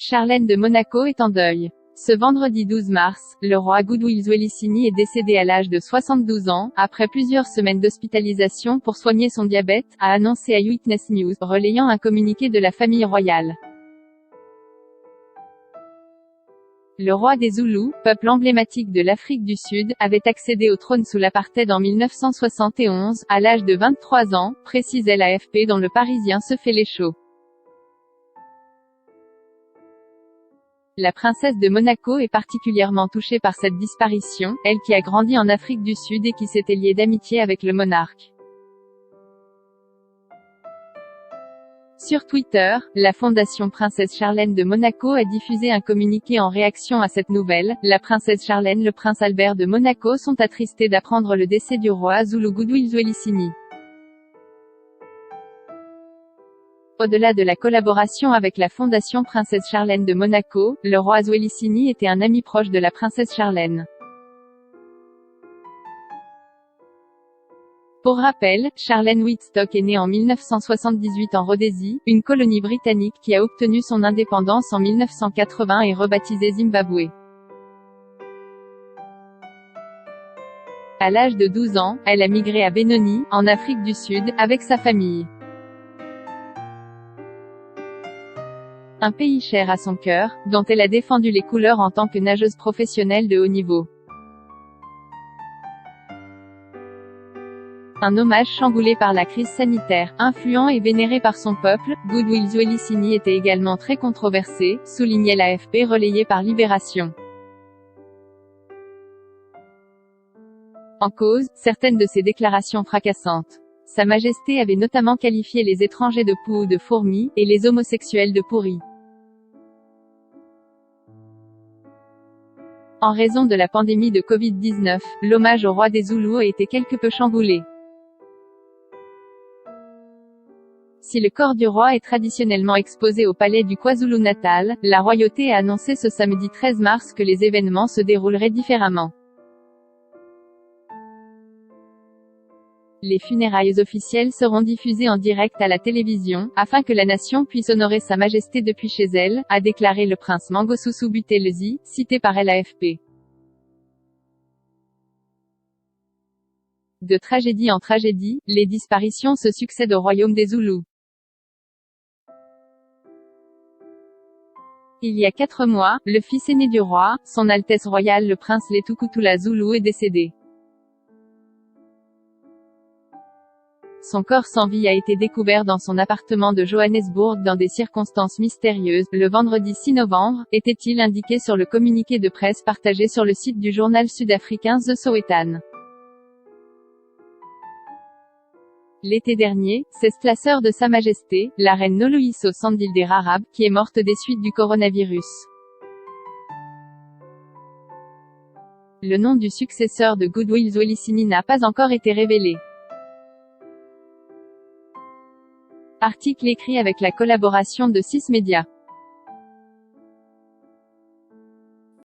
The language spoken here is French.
Charlène de Monaco est en deuil. Ce vendredi 12 mars, le roi Goodwill Zwelithini est décédé à l'âge de 72 ans, après plusieurs semaines d'hospitalisation pour soigner son diabète, a annoncé Eyewitness News, relayant un communiqué de la famille royale. Le roi des Zoulous, peuple emblématique de l'Afrique du Sud, avait accédé au trône sous l'apartheid en 1971, à l'âge de 23 ans, précisait l'AFP dont le Parisien se fait l'écho. La princesse de Monaco est particulièrement touchée par cette disparition, elle qui a grandi en Afrique du Sud et qui s'était liée d'amitié avec le monarque. Sur Twitter, la fondation Princesse Charlène de Monaco a diffusé un communiqué en réaction à cette nouvelle. La princesse Charlène et le prince Albert de Monaco sont attristés d'apprendre le décès du roi zoulou Goodwill Zwelithini. Au-delà de la collaboration avec la fondation Princesse Charlène de Monaco, le roi Zwelithini était un ami proche de la princesse Charlène. Pour rappel, Charlène Whitstock est née en 1978 en Rhodésie, une colonie britannique qui a obtenu son indépendance en 1980 et rebaptisée Zimbabwe. À l'âge de 12 ans, elle a migré à Benoni, en Afrique du Sud, avec sa famille. Un pays cher à son cœur, dont elle a défendu les couleurs en tant que nageuse professionnelle de haut niveau. Un hommage chamboulé par la crise sanitaire, influent et vénéré par son peuple, Goodwill Zwelithini était également très controversé, soulignait l'AFP relayé par Libération. En cause, certaines de ses déclarations fracassantes. Sa Majesté avait notamment qualifié les étrangers de poux ou de fourmis, et les homosexuels de pourris. En raison de la pandémie de Covid-19, l'hommage au roi des Zoulous a été quelque peu chamboulé. Si le corps du roi est traditionnellement exposé au palais du KwaZulu-Natal, la royauté a annoncé ce samedi 13 mars que les événements se dérouleraient différemment. Les funérailles officielles seront diffusées en direct à la télévision, afin que la nation puisse honorer Sa Majesté depuis chez elle, a déclaré le prince Mangosuthu Buthelezi, cité par l'AFP. De tragédie en tragédie, les disparitions se succèdent au royaume des Zoulous. Il y a 4 mois, le fils aîné du roi, Son Altesse royale le prince Letukuthula Zulu est décédé. Son corps sans vie a été découvert dans son appartement de Johannesburg dans des circonstances mystérieuses, le vendredi 6 novembre, était-il indiqué sur le communiqué de presse partagé sur le site du journal sud-africain The Sowetan. L'été dernier, c'est la sœur de Sa Majesté, la reine Noloyiso Sandile Rarab, qui est morte des suites du coronavirus. Le nom du successeur de Goodwill Zwelithini n'a pas encore été révélé. Article écrit avec la collaboration de 6 médias.